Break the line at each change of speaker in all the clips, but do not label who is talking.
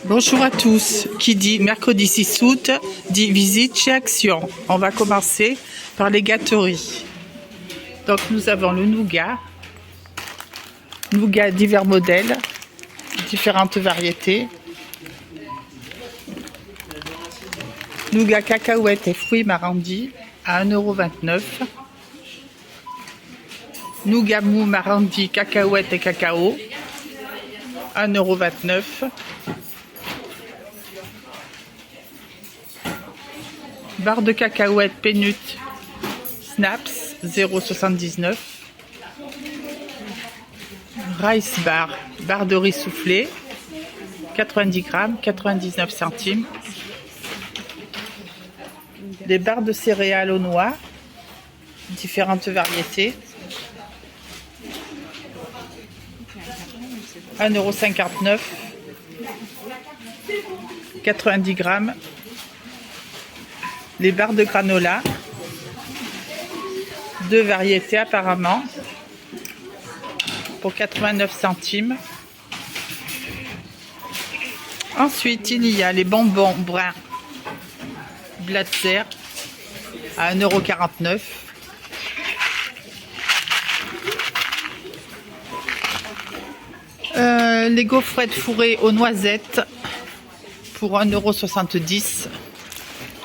Bonjour à tous. Qui dit mercredi 6 août dit visite chez Action. On va commencer par les gâteries. Donc nous avons le nougat divers modèles, différentes variétés. Nougat cacahuètes et fruits marandis à 1,29 €. Nougat mou marandis cacahuètes et cacao 1,29 €. Barre de cacahuètes Pénut Snaps 0,79 €. Rice bar, barre de riz soufflé 90 grammes 99 centimes. Des barres de céréales aux noix, différentes variétés 1,59 €. 90 grammes. Les barres de granola, deux variétés apparemment, pour 89 centimes. Ensuite, il y a les bonbons bruns Blatzer à 1,49 €. Les gaufrettes fourrées aux noisettes pour 1,70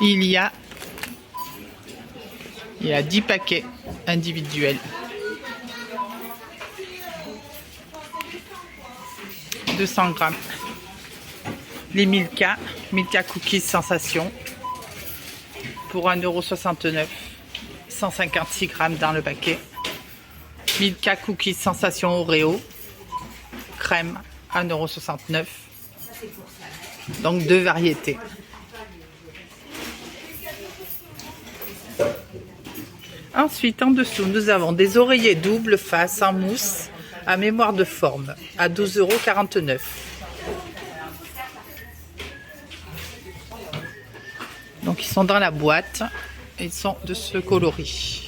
€. Il y a 10 paquets individuels. 200 grammes. Les Milka Cookies Sensation pour 1,69 €. 156 grammes dans le paquet. Milka Cookies Sensation Oreo. Crème 1,69 €. Donc deux variétés. Ensuite, en dessous, nous avons des oreillers double face en mousse à mémoire de forme à 12,49 €. Donc, ils sont dans la boîte et ils sont de ce coloris.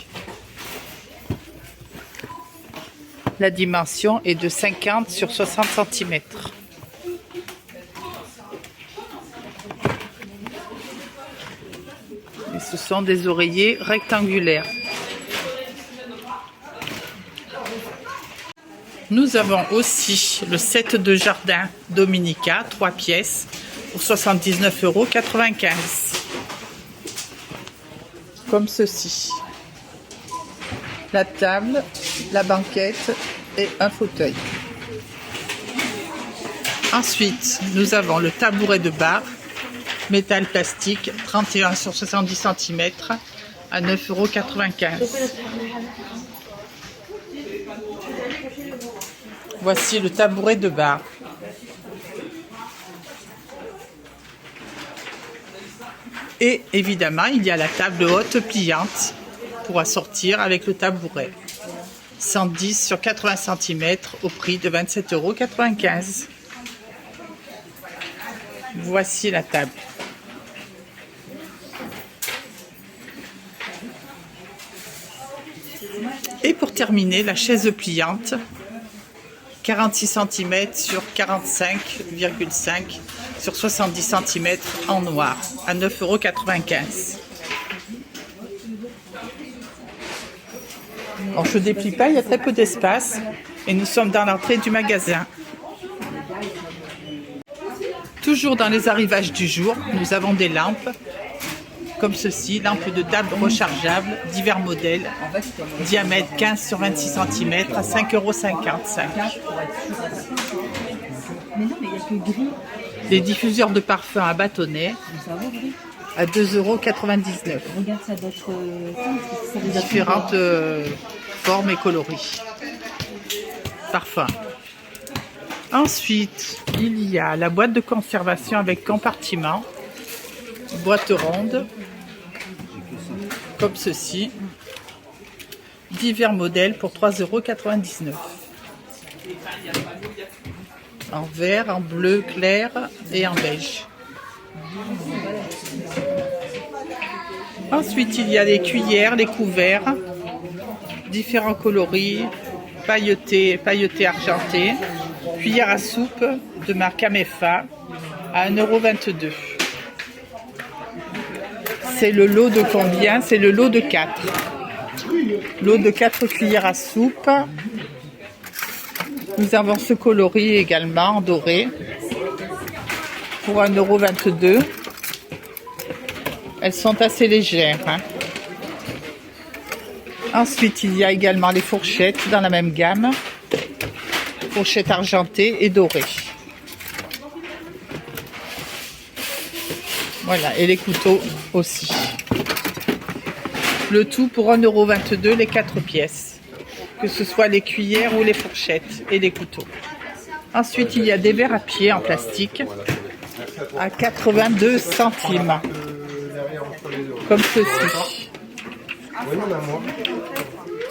La dimension est de 50 sur 60 cm. Et ce sont des oreillers rectangulaires. Nous avons aussi le set de jardin Dominica, 3 pièces, pour 79,95 €. Comme ceci. La table, la banquette et un fauteuil. Ensuite, nous avons le tabouret de bar, métal plastique, 31 sur 70 cm, à 9,95 €. Voici le tabouret de bar. Et évidemment, il y a la table haute pliante pour assortir avec le tabouret. 110 sur 80 cm au prix de 27,95 €. Voici la table. Et pour terminer, la chaise pliante. 46 cm sur 45,5 sur 70 cm en noir à 9,95 €. Alors, je ne déplie pas, il y a très peu d'espace et nous sommes dans l'entrée du magasin. Toujours dans les arrivages du jour, nous avons des lampes comme ceci, lampes de table rechargeables, divers modèles, diamètre 15 sur 26 cm à 5,55 €. Les diffuseurs de parfum à bâtonnet à 2,99 €. Différentes formes et coloris. Parfum. Ensuite, il y a la boîte de conservation avec compartiment, boîte ronde, comme ceci, divers modèles pour 3,99 €. En vert, en bleu clair et en beige. Ensuite, il y a les cuillères, les couverts, différents coloris, pailletés argentés, cuillère à soupe de marque Amefa à 1,22 €. C'est le lot de combien? C'est le lot de 4. Lot de 4 cuillères à soupe. Nous avons ce coloris également en doré pour 1,22 €. Elles sont assez légères, hein. Ensuite, il y a également les fourchettes dans la même gamme. Fourchettes argentées et dorées. Voilà, et les couteaux aussi. Le tout pour 1,22 € les 4 pièces. Que ce soit les cuillères ou les fourchettes et les couteaux. Ensuite, il y a des verres à pied en plastique à 82 centimes. Comme ceci.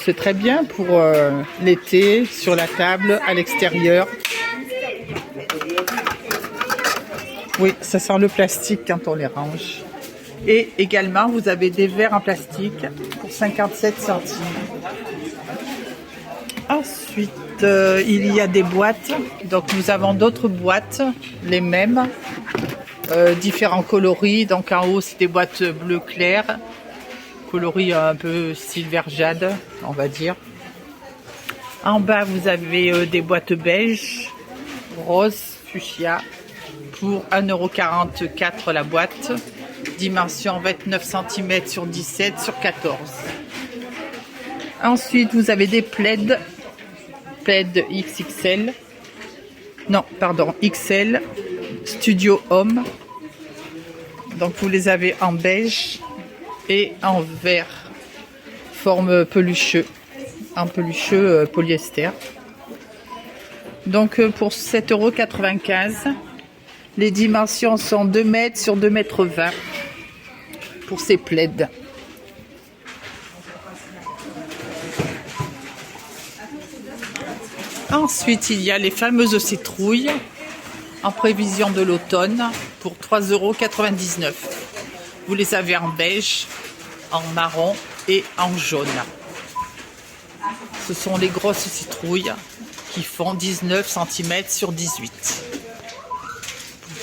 C'est très bien pour l'été, sur la table, à l'extérieur. Oui, ça sent le plastique quand on les range. Et également, vous avez des verres en plastique pour 57 centimes. Ensuite, il y a des boîtes. Donc, nous avons d'autres boîtes, les mêmes, différents coloris. Donc, en haut, c'est des boîtes bleu clair, coloris un peu silver jade, on va dire. En bas, vous avez des boîtes beige, rose, fuchsia, pour 1,44 € la boîte. Dimension 29 cm sur 17 sur 14. Ensuite, vous avez des plaids XXL. Non, pardon, XL Studio Home. Donc, vous les avez en beige et en vert, forme pelucheux, en pelucheux polyester. Donc, pour 7,95 €, les dimensions sont 2 mètres sur 2,20 m pour ces plaids. Ensuite, il y a les fameuses citrouilles en prévision de l'automne pour 3,99 €. Vous les avez en beige, en marron et en jaune. Ce sont les grosses citrouilles qui font 19 cm sur 18.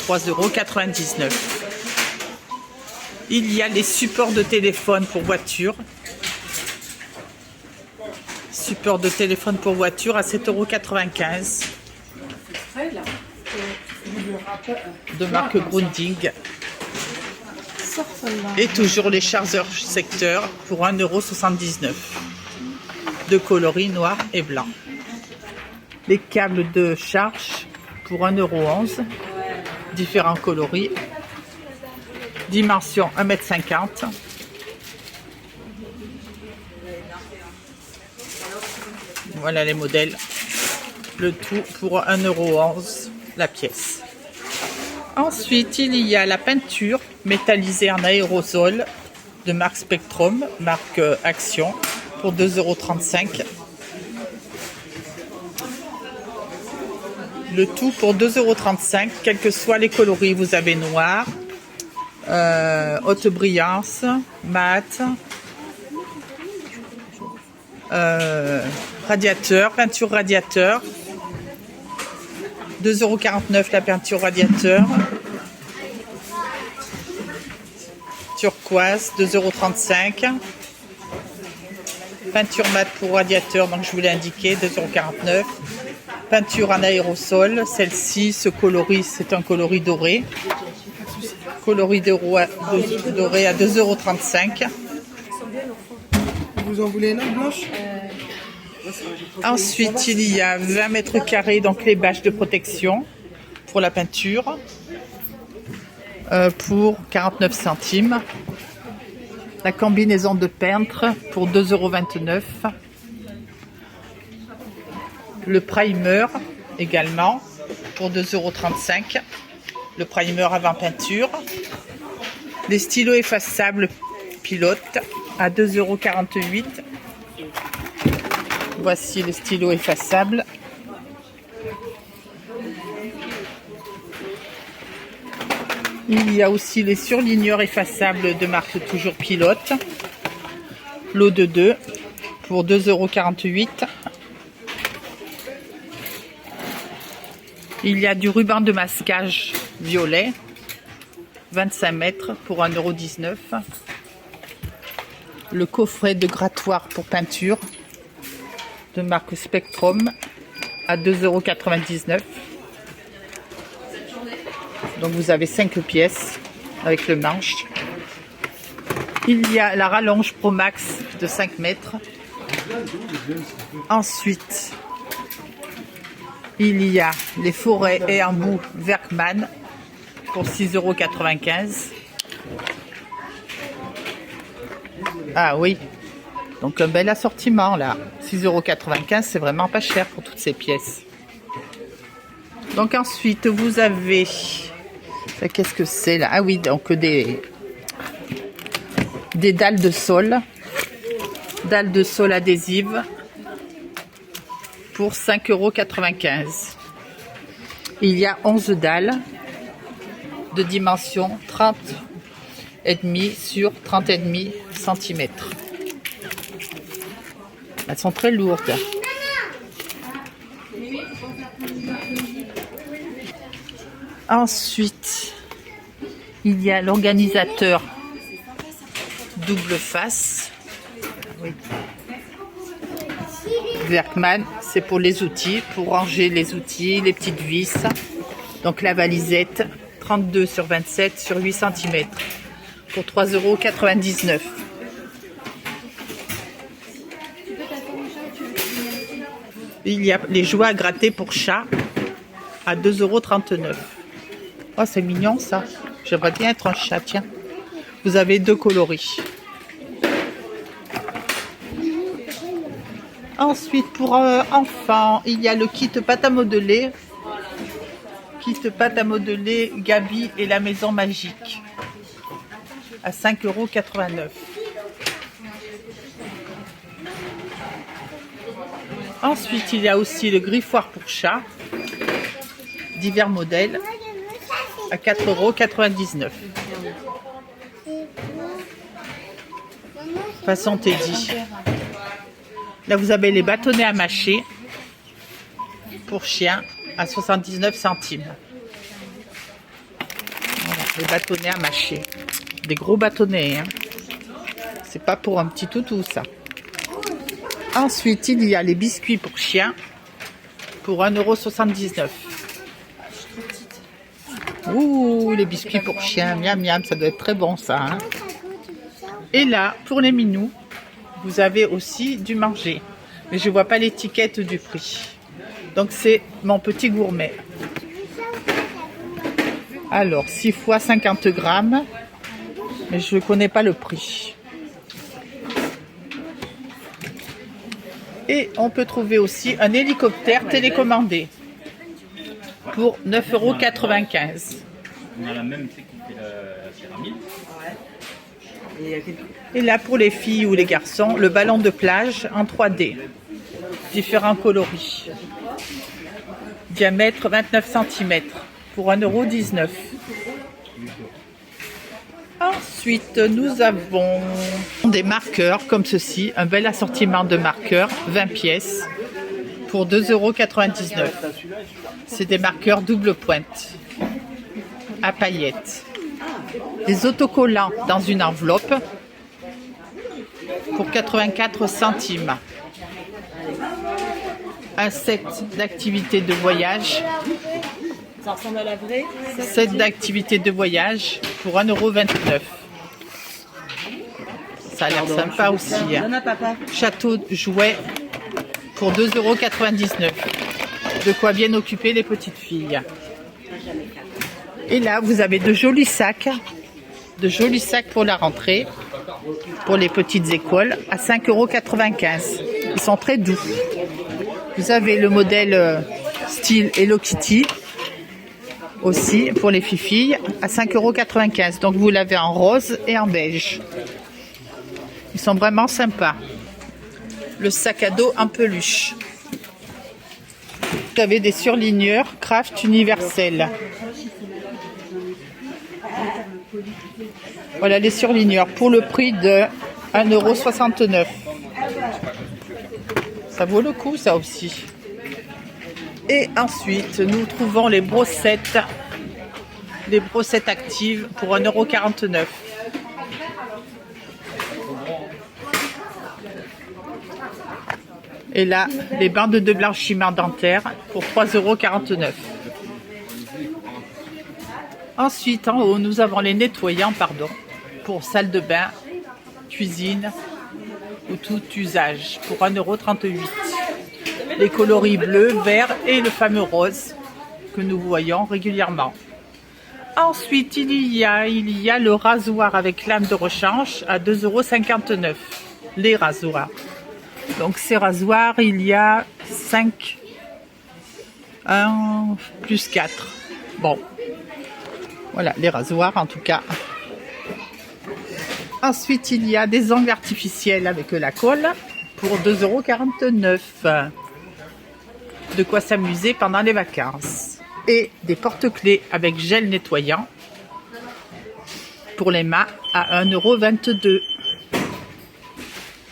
Pour 3,99 €. Il y a les supports de téléphone pour voiture. Support de téléphone pour voiture à 7,95 €. De marque Grundig. Et toujours les chargeurs secteur pour 1,79 €. De coloris noir et blanc. Les câbles de charge pour 1,11 €. Différents coloris. Dimension 1,50 m. Voilà les modèles. Le tout pour 1,11 € la pièce. Ensuite, il y a la peinture métallisée en aérosol de marque Spectrum, marque Action, pour 2,35 €. Le tout pour 2,35 €, quels que soient les coloris. Vous avez noir, haute brillance, mat, radiateur, peinture radiateur. 2,49 € la peinture radiateur. Turquoise, 2,35 €. Peinture mat pour radiateur, donc je vous l'ai indiqué, 2,49 €. Peinture en aérosol, celle-ci, ce coloris, c'est un coloris doré. Coloris doré à 2,35 €.
Vous en voulez une autre blanche?
Ensuite, il y a 20 mètres carrés, donc les bâches de protection pour la peinture, pour 49 centimes. La combinaison de peintre pour 2,29 €. Le primer également pour 2,35 €. Le primer avant peinture. Les stylos effaçables pilote à 2,48 €. Voici les stylos effaçables. Il y a aussi les surligneurs effaçables de marque toujours Pilote. Lot de 2 pour 2,48 €. Il y a du ruban de masquage violet, 25 mètres pour 1,19 €. Le coffret de grattoir pour peinture de marque Spectrum à 2,99 €. Donc vous avez 5 pièces avec le manche. Il y a la rallonge Pro Max de 5 mètres. Ensuite, il y a les forêts et embouts Werkmann pour 6,95 €. Ah oui, donc un bel assortiment là. 6,95 €, c'est vraiment pas cher pour toutes ces pièces. Donc ensuite, vous avez... Qu'est-ce que c'est là? Ah oui, donc des dalles de sol. Dalles de sol adhésives pour 5,95 €. Il y a 11 dalles de dimension 30,5 sur 30,5 cm. Elles sont très lourdes. Ensuite, il y a l'organisateur double face. Oui. Werkmann, c'est pour les outils, pour ranger les outils, les petites vis. Donc la valisette, 32 sur 27 sur 8 cm pour 3,99 €. Il y a les jouets à gratter pour chat à 2,39 €. Oh, c'est mignon ça. J'aimerais bien être un chat, tiens. Vous avez 2 coloris. Ensuite, pour enfants, il y a le kit pâte à modeler. Kit pâte à modeler Gabi et la maison magique à 5,89 €. Ensuite, il y a aussi le griffoir pour chat, divers modèles, à 4,99 €. Façon Teddy. Là, vous avez les bâtonnets à mâcher pour chien à 79 centimes. Voilà, les bâtonnets à mâcher. Des gros bâtonnets, hein. C'est pas pour un petit toutou, ça. Ensuite, il y a les biscuits pour chien pour 1,79 €. Ouh, les biscuits pour chien, miam miam, ça doit être très bon ça, hein. Et là, pour les minous, vous avez aussi du manger. Mais je ne vois pas l'étiquette du prix. Donc c'est mon petit gourmet. Alors, 6 fois 50 grammes. Mais je ne connais pas le prix. Et on peut trouver aussi un hélicoptère télécommandé pour 9,95 €.
On a la même qui fait la pyramide.
Et là, pour les filles ou les garçons, le ballon de plage en 3D. Différents coloris. Diamètre 29 cm pour 1,19 €. Ensuite, nous avons des marqueurs comme ceci. Un bel assortiment de marqueurs, 20 pièces pour 2,99 €. C'est des marqueurs double pointe à paillettes. Des autocollants dans une enveloppe pour 84 centimes. Un set d'activités de voyage.
Ça ressemble à la vraie.
Set d'activités de voyage pour 1,29 €. Ça a l'air sympa aussi. Hein.
Donne à papa.
Château de jouets pour 2,99 €. De quoi bien occuper les petites filles. Et là, vous avez de jolis sacs pour la rentrée, pour les petites écoles, à 5,95 €. Ils sont très doux. Vous avez le modèle style Hello Kitty, aussi pour les filles, à 5,95 €. Donc vous l'avez en rose et en beige. Ils sont vraiment sympas. Le sac à dos en peluche. Vous avez des surligneurs Craft universels. Voilà les surligneurs pour le prix de 1,69 €. Ça vaut le coup ça aussi. Et ensuite, nous trouvons les brossettes actives pour 1,49 €. Et là, les bandes de blanchiment dentaire pour 3,49 €. Ensuite, en haut, nous avons les nettoyants, pour salle de bain, cuisine ou tout usage pour 1,38 €. Les coloris bleu, vert et le fameux rose que nous voyons régulièrement. Ensuite, il y a le rasoir avec lame de rechange à 2,59 €. Les rasoirs. Donc ces rasoirs, il y a 5, 1 plus 4. Bon, voilà les rasoirs en tout cas. Ensuite, il y a des ongles artificiels avec la colle pour 2,49 €. De quoi s'amuser pendant les vacances. Et des porte-clés avec gel nettoyant pour les mains à 1,22 €.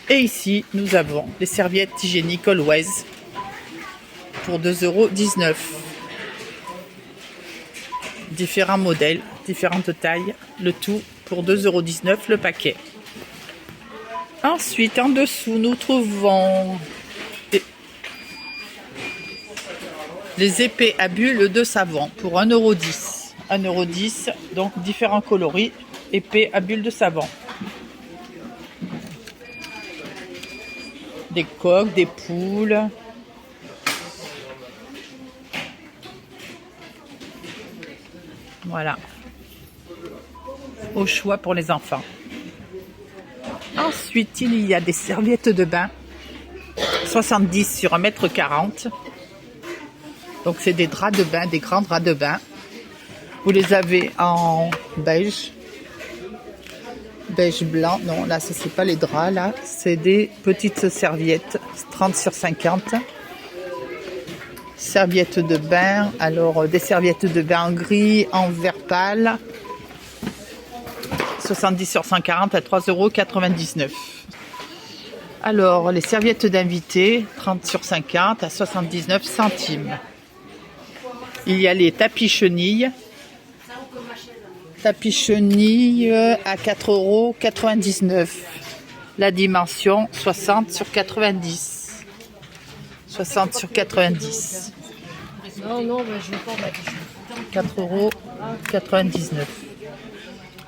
Et ici, nous avons les serviettes hygiéniques Always pour 2,19 €. Différents modèles, différentes tailles, le tout pour 2,19 € le paquet. Ensuite, en dessous, nous trouvons les épées à bulles de savon pour 1,10 €. 1,10 €, donc différents coloris, épées à bulles de savon. Des coques, des poules. Voilà. Au choix pour les enfants. Ensuite, il y a des serviettes de bain. 70 sur 1,40 m. Donc c'est des draps de bain, des grands draps de bain. Vous les avez en beige. Beige blanc. Non, là, ce n'est pas les draps, là. C'est des petites serviettes. 30 sur 50. Serviettes de bain. Alors, des serviettes de bain en gris, en vert pâle. 70 sur 140 à 3,99 €. Alors, les serviettes d'invité, 30 sur 50 à 79 centimes. Il y a les tapis chenilles. Tapis chenilles à 4,99 €. La dimension 60 sur 90. 60 sur 90.
Non, je veux pas.
4,99 €.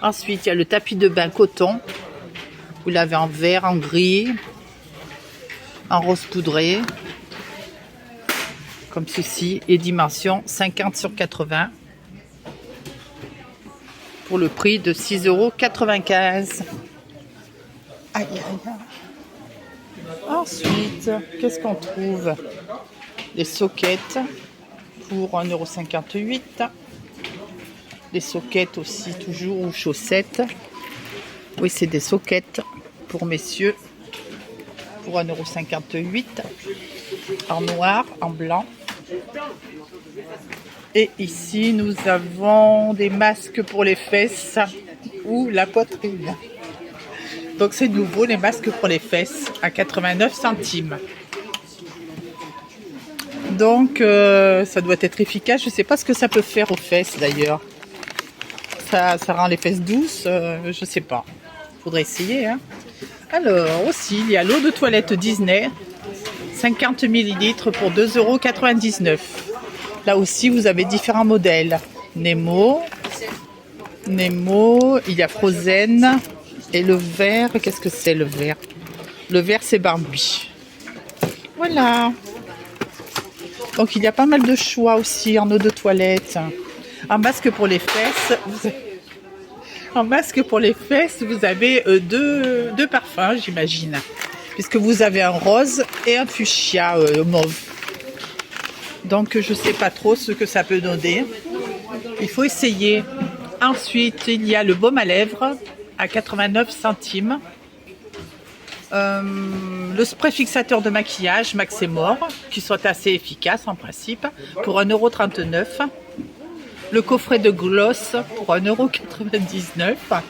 Ensuite, il y a le tapis de bain coton. Vous l'avez en vert, en gris, en rose poudré. Comme ceci. Et dimension 50 sur 80. Pour le prix de 6,95 €. Aïe, aïe, aïe. Ensuite, qu'est-ce qu'on trouve? Des soquettes pour 1,58 €. Des soquettes aussi, toujours, ou chaussettes. Oui, c'est des soquettes pour messieurs. Pour 1,58 €. En noir, en blanc. Et ici, nous avons des masques pour les fesses ou la poitrine. Donc c'est nouveau, les masques pour les fesses à 89 centimes. Donc ça doit être efficace. Je ne sais pas ce que ça peut faire aux fesses d'ailleurs. Ça rend les fesses douces, je ne sais pas. Faudrait essayer. Hein. Alors aussi, il y a l'eau de toilette Disney. 50 ml pour 2,99 €. Là aussi, vous avez différents modèles. Nemo, il y a Frozen. Et le vert, qu'est-ce que c'est le vert? Le vert, c'est Barbie. Voilà. Donc, il y a pas mal de choix aussi en eau de toilette. En masque pour les fesses, vous avez deux parfums, j'imagine. Puisque vous avez un rose et un fuchsia mauve. Donc, je ne sais pas trop ce que ça peut donner. Il faut essayer. Ensuite, il y a le baume à lèvres à 89 centimes. Le spray fixateur de maquillage Maximor, qui sont assez efficaces en principe, pour 1,39 €. Le coffret de gloss pour 1,99 €.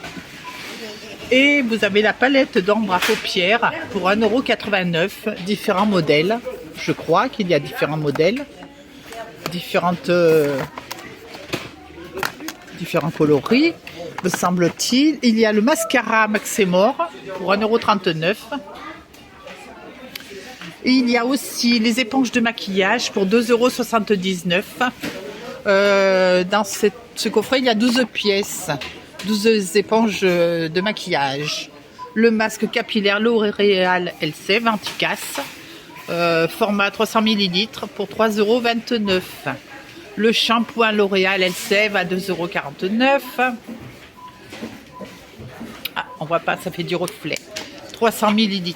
Et vous avez la palette d'ombre à paupières pour 1,89 €. Différents modèles. Je crois qu'il y a différents modèles. différents coloris, me semble-t-il. Il y a le mascara Maximor pour 1,39 €. Et il y a aussi les éponges de maquillage pour 2,79 €. Dans ce coffret, il y a 12 pièces, 12 éponges de maquillage. Le masque capillaire L'Oréal Elseve anti-casse, format 300 ml pour 3,29 €. Le shampoing L'Oréal Elseve à 2,49 €. Ah, on voit pas, ça fait du reflet. 300 ml.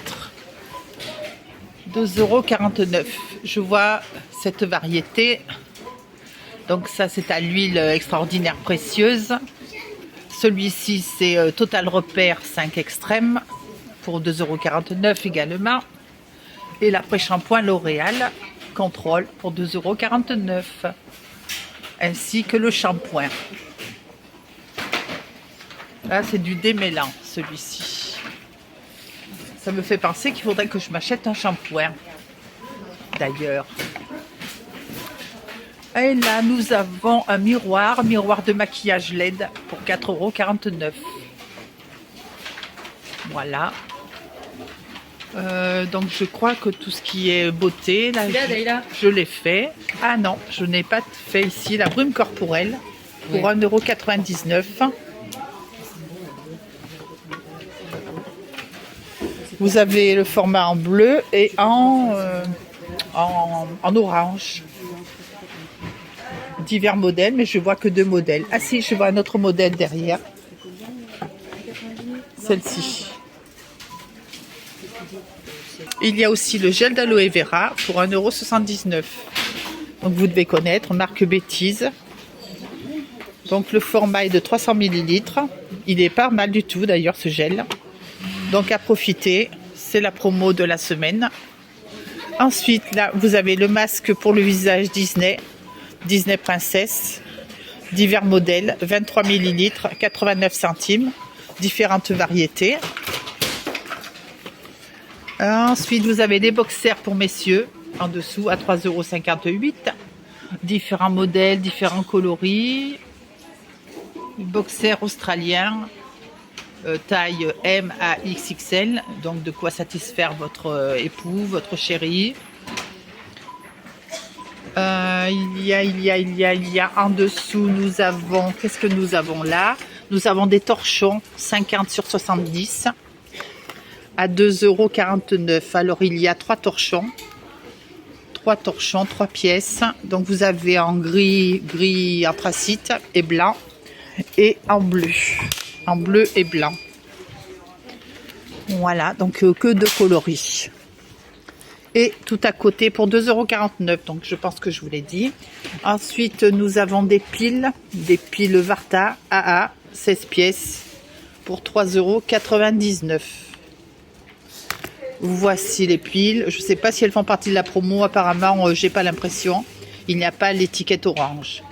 2,49 €. Je vois cette variété. Donc ça, c'est à l'huile extraordinaire précieuse. Celui-ci, c'est Total Repère 5 extrêmes pour 2,49 € également. Et l'après-shampoing L'Oréal Contrôle pour 2,49 €. Ainsi que le shampoing. Là, c'est du démêlant, celui-ci. Ça me fait penser qu'il faudrait que je m'achète un shampoing. D'ailleurs. Et là, nous avons un miroir de maquillage LED pour 4,49 €. Voilà. Donc, je crois que tout ce qui est beauté, là, je l'ai fait. Ah non, je n'ai pas fait ici la brume corporelle pour 1,99 €. Vous avez le format en bleu et en orange. Divers modèles, mais je vois que 2 modèles. Ah si, je vois un autre modèle derrière. Celle-ci. Il y a aussi le gel d'aloe vera pour 1,79 €. Donc vous devez connaître, marque Bêtise. Donc le format est de 300 ml. Il est pas mal du tout d'ailleurs ce gel. Donc à profiter, c'est la promo de la semaine. Ensuite, là, vous avez le masque pour le visage Disney Princesse, divers modèles, 23 ml, 89 centimes, différentes variétés. Ensuite, vous avez des boxers pour messieurs, en dessous à 3,58 €. Différents modèles, différents coloris. Boxers australiens, taille M à XXL, donc de quoi satisfaire votre époux, votre chéri. Il y a en dessous, nous avons, qu'est-ce que nous avons là? Nous avons des torchons 50 sur 70 à 2,49 €. Alors il y a 3 torchons, 3 pièces. Donc vous avez en gris anthracite et blanc et en bleu et blanc. Voilà, donc que 2 coloris. Et tout à côté pour 2,49 €, donc je pense que je vous l'ai dit. Ensuite, nous avons des piles Varta AA, 16 pièces pour 3,99 €. Voici les piles. Je ne sais pas si elles font partie de la promo, apparemment, j'ai pas l'impression. Il n'y a pas l'étiquette orange.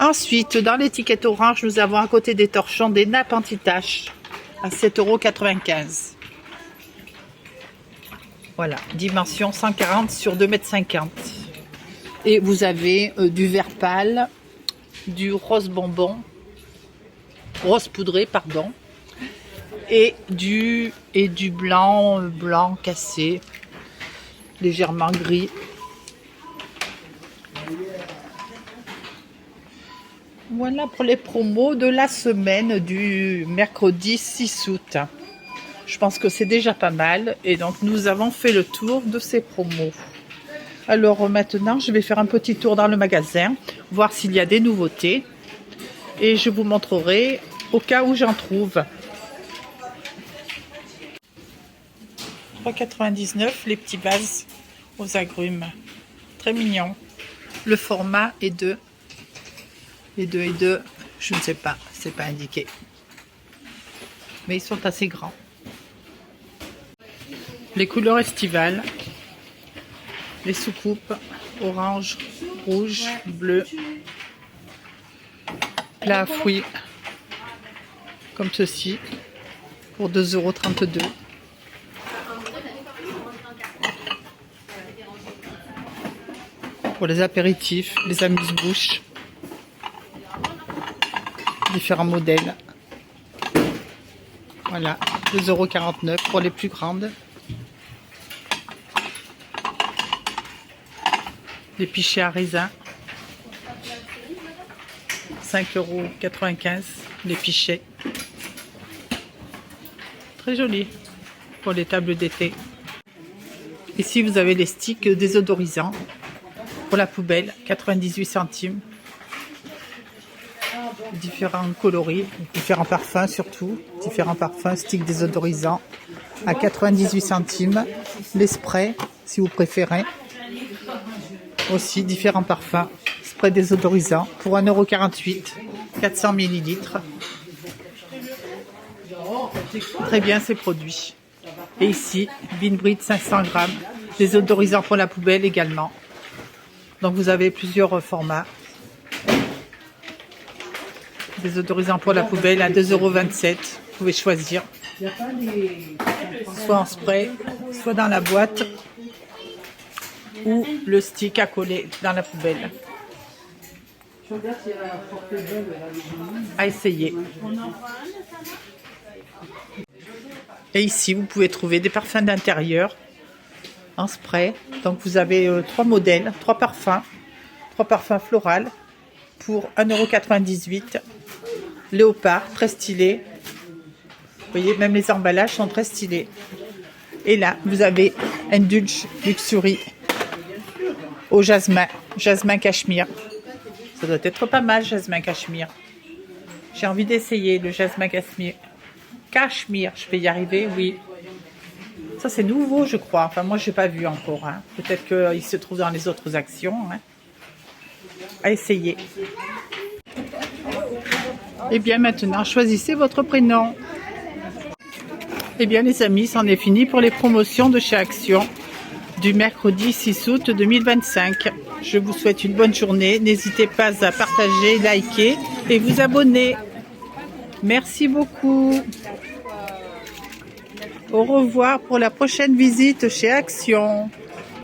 Ensuite, dans l'étiquette orange, nous avons à côté des torchons des nappes anti-taches à 7,95 €. Voilà, dimension 140 sur 2,50 m. Et vous avez du vert pâle, du rose bonbon, rose poudré, pardon, et du blanc cassé, légèrement gris. Voilà pour les promos de la semaine du mercredi 6 août. Je pense que c'est déjà pas mal. Et donc, nous avons fait le tour de ces promos. Alors, maintenant, je vais faire un petit tour dans le magasin, voir s'il y a des nouveautés. Et je vous montrerai au cas où j'en trouve. 3,99 € les petits vases aux agrumes. Très mignon. Le format est de... Et 2, je ne sais pas, c'est pas indiqué. Mais ils sont assez grands. Les couleurs estivales, les soucoupes, orange, rouge, bleu, plat à fruits, comme ceci, pour 2,32 €. pour les apéritifs, les amuse-bouches. Différents modèles. Voilà, 2,49 € pour les plus grandes. Des pichets à raisin. 5,95 € les pichets. Très joli pour les tables d'été. Ici, vous avez les sticks désodorisants pour la poubelle, 98 centimes. Différents coloris, différents parfums surtout. Différents parfums, sticks désodorisants à 98 centimes. Les sprays, si vous préférez. Aussi, différents parfums. Spray désodorisant pour 1,48 €, 400 ml. Très bien ces produits. Et ici, Bean Brit 500 grammes, désodorisant pour la poubelle également. Donc vous avez plusieurs formats. Désodorisant pour la poubelle à 2,27 €. Vous pouvez choisir. Soit en spray, soit dans la boîte, ou le stick à coller dans la poubelle. À essayer. Et ici, vous pouvez trouver des parfums d'intérieur en spray. Donc vous avez 3 modèles, 3 parfums floraux pour 1,98 €. Léopard, très stylé. Vous voyez, même les emballages sont très stylés. Et là, vous avez Indulge Luxury au jasmin, jasmin cachemire. Ça doit être pas mal, jasmin cachemire. J'ai envie d'essayer le jasmin cachemire. Cachemire, je vais y arriver, oui. Ça, c'est nouveau, je crois. Enfin, moi, je n'ai pas vu encore. Hein. Peut-être qu'il se trouve dans les autres actions. Hein. À essayer. Et bien, maintenant, choisissez votre prénom. Et bien, les amis, c'en est fini pour les promotions de chez Action du mercredi 6 août 2025. Je vous souhaite une bonne journée. N'hésitez pas à partager, liker et vous abonner. Merci beaucoup. Au revoir pour la prochaine visite chez Action.